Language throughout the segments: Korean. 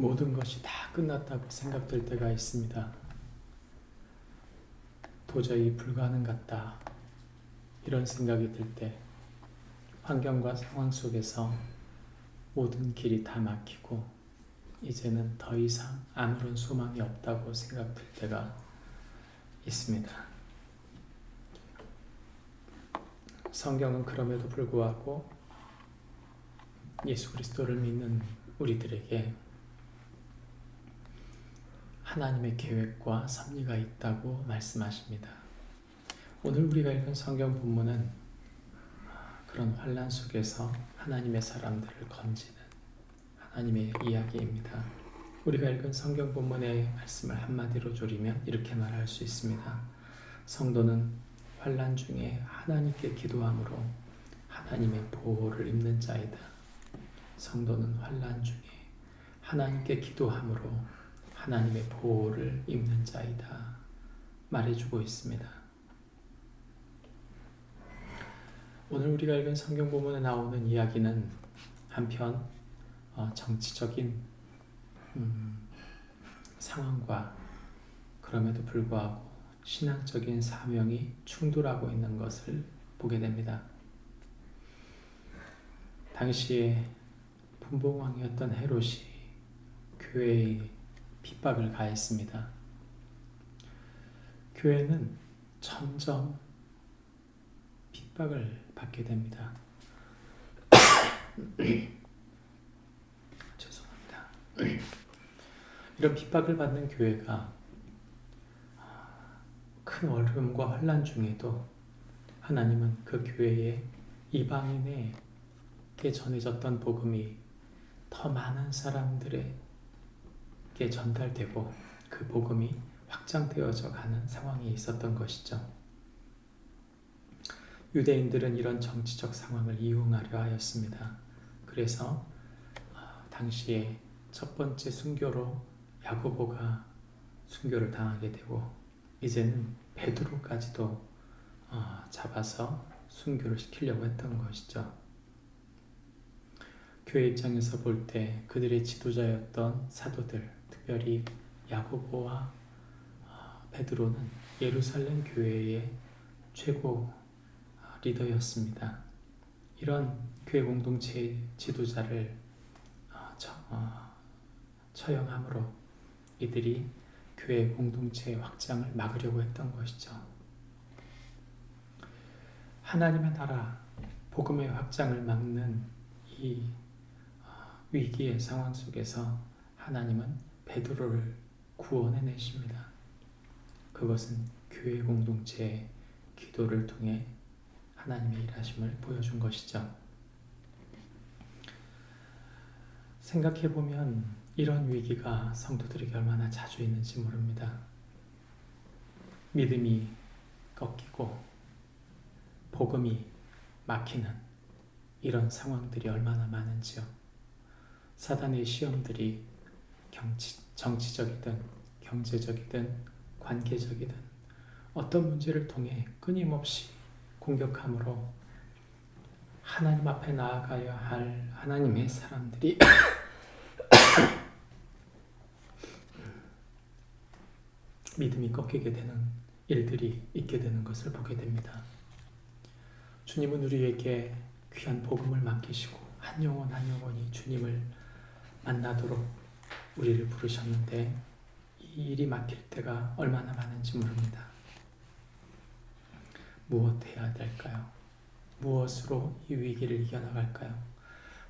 모든 것이 다 끝났다고 생각될 때가 있습니다. 도저히 불가능 같다. 이런 생각이 들 때, 환경과 상황 속에서 모든 길이 다 막히고 이제는 더 이상 아무런 소망이 없다고 생각될 때가 있습니다. 성경은 그럼에도 불구하고 예수 그리스도를 믿는 우리들에게 하나님의 계획과 섭리가 있다고 말씀하십니다. 오늘 우리가 읽은 성경 본문은 그런 환난 속에서 하나님의 사람들을 건지는 하나님의 이야기입니다. 우리가 읽은 성경 본문의 말씀을 한마디로 조리면 이렇게 말할 수 있습니다. 성도는 환난 중에 하나님께 기도함으로 하나님의 보호를 입는 자이다. 성도는 환난 중에 하나님께 기도함으로 하나님의 보호를 입는 자이다. 말해주고 있습니다. 오늘 우리가 읽은 성경 본문에 나오는 이야기는 한편 정치적인 상황과 그럼에도 불구하고 신앙적인 사명이 충돌하고 있는 것을 보게 됩니다. 당시에 분봉왕이었던 헤롯이 교회에 핍박을 가했습니다. 교회는 점점 핍박을 받게 됩니다. 죄송합니다. 이런 핍박을 받는 교회가 큰 어려움과 환난 중에도 하나님은 그 교회에 이방인에게 전해졌던 복음이 더 많은 사람들에게 전달되고 그 복음이 확장되어져 가는 상황이 있었던 것이죠. 유대인들은 이런 정치적 상황을 이용하려 하였습니다. 그래서 당시에 첫 번째 순교로 야고보가 순교를 당하게 되고 이제는 베드로까지도 잡아서 순교를 시키려고 했던 것이죠. 교회 입장에서 볼 때 그들의 지도자였던 사도들, 특별히 야고보와 베드로는 예루살렘 교회의 최고 리더였습니다. 이런 교회 공동체의 지도자를 처형함으로 이들이 교회 공동체의 확장을 막으려고 했던 것이죠. 하나님의 나라, 복음의 확장을 막는 이 위기의 상황 속에서 하나님은 베드로를 구원해내십니다. 그것은 교회 공동체의 기도를 통해 하나님의 일하심을 보여준 것이죠. 생각해보면 이런 위기가 성도들에게 얼마나 자주 있는지 모릅니다. 믿음이 꺾이고 복음이 막히는 이런 상황들이 얼마나 많은지요. 사단의 시험들이 정치적이든 경제적이든 관계적이든 어떤 문제를 통해 끊임없이 공격함으로 하나님 앞에 나아가야 할 하나님의 사람들이 믿음이 꺾이게 되는 일들이 있게 되는 것을 보게 됩니다. 주님은 우리에게 귀한 복음을 맡기시고 한 영혼 한 영혼이 주님을 만나도록 우리를 부르셨는데 이 일이 막힐 때가 얼마나 많은지 모릅니다. 무엇 해야 될까요? 무엇으로 이 위기를 이겨나갈까요?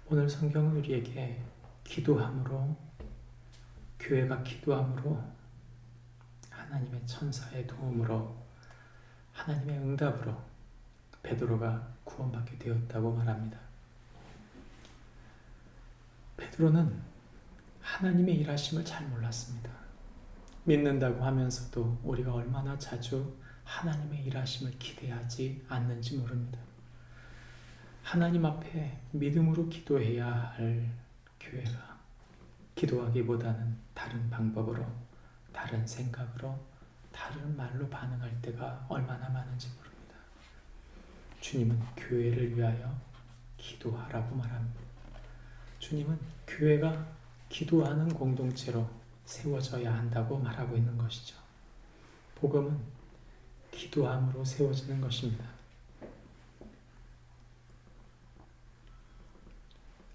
오늘 성경은 우리에게 기도함으로, 교회가 기도함으로, 하나님의 천사의 도움으로, 하나님의 응답으로 베드로가 구원받게 되었다고 말합니다. 베드로는 하나님의 일하심을 잘 몰랐습니다. 믿는다고 하면서도 우리가 얼마나 자주 하나님의 일하심을 기대하지 않는지 모릅니다. 하나님 앞에 믿음으로 기도해야 할 교회가 기도하기보다는 다른 방법으로, 다른 생각으로, 다른 말로 반응할 때가 얼마나 많은지 모릅니다. 주님은 교회를 위하여 기도하라고 말합니다. 주님은 교회가 기도하는 공동체로 세워져야 한다고 말하고 있는 것이죠. 복음은 기도함으로 세워지는 것입니다.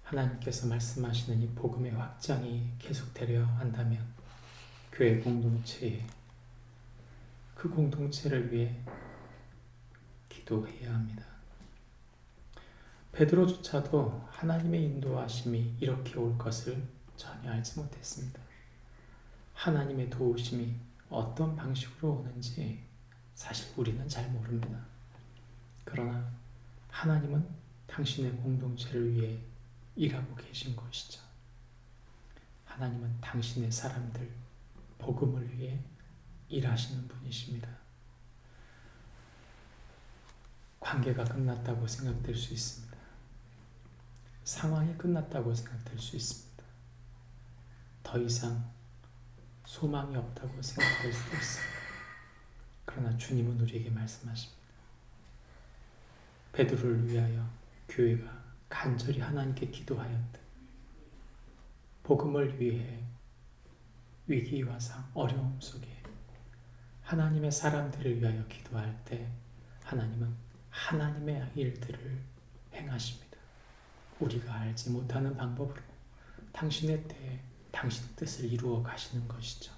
하나님께서 말씀하시는 이 복음의 확장이 계속되려 한다면 교회 공동체에 그 공동체를 위해 기도해야 합니다. 베드로조차도 하나님의 인도하심이 이렇게 올 것을 전혀 알지 못했습니다. 하나님의 도우심이 어떤 방식으로 오는지 사실 우리는 잘 모릅니다. 그러나 하나님은 당신의 공동체를 위해 일하고 계신 것이죠. 하나님은 당신의 사람들, 복음을 위해 일하시는 분이십니다. 관계가 끝났다고 생각될 수 있습니다. 상황이 끝났다고 생각될 수 있습니다. 더 이상 소망이 없다고 생각될 수도 있습니다. 그러나 주님은 우리에게 말씀하십니다. 베드로를 위하여 교회가 간절히 하나님께 기도하였다. 복음을 위해 위기와 어려움 속에 하나님의 사람들을 위하여 기도할 때 하나님은 하나님의 일들을 행하십니다. 우리가 알지 못하는 방법으로 당신의 때에 당신의 뜻을 이루어 가시는 것이죠.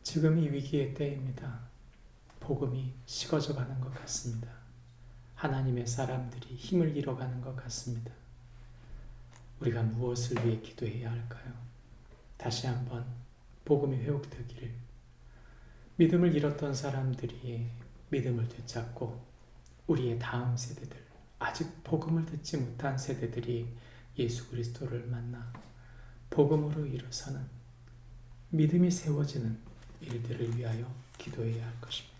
지금이 위기의 때입니다. 복음이 식어져 가는 것 같습니다. 하나님의 사람들이 힘을 잃어가는 것 같습니다. 우리가 무엇을 위해 기도해야 할까요? 다시 한번 복음이 회복되기를, 믿음을 잃었던 사람들이 믿음을 되찾고 우리의 다음 세대들, 아직 복음을 듣지 못한 세대들이 예수 그리스도를 만나 복음으로 일어서는 믿음이 세워지는 일들을 위하여 기도해야 할 것입니다.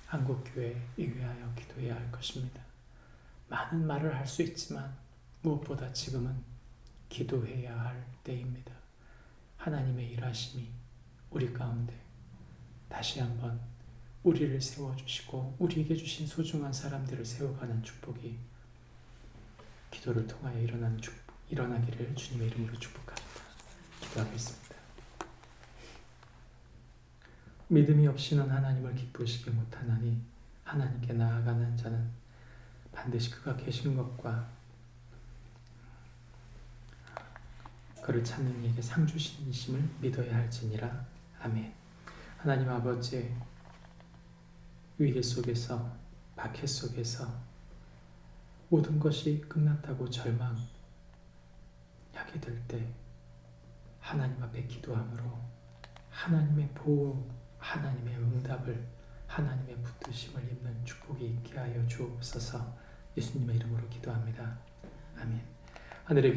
한국교회에 위하여 기도해야 할 것입니다. 많은 말을 할 수 있지만 무엇보다 지금은 기도해야 할 때입니다. 하나님의 일하심이 우리 가운데 다시 한번 우리를 세워주시고 우리에게 주신 소중한 사람들을 세워가는 축복이 기도를 통하여 일어나기를 주님의 이름으로 축복합니다. 기도하겠습니다. 믿음이 없이는 하나님을 기쁘시게 못하나니 하나님께 나아가는 자는 반드시 그가 계신 것과 그를 찾는 이에게 상 주시심을 믿어야 할지니라. 아멘. 하나님 아버지, 위기 속에서, 박해 속에서 모든 것이 끝났다고 절망하게 될 때 하나님 앞에 기도함으로 하나님의 보호, 하나님의 응답을, 하나님의 붙드심을 입는 축복이 있게 하여 주옵소서. 예수님의 이름으로 기도합니다. 아멘. 하늘의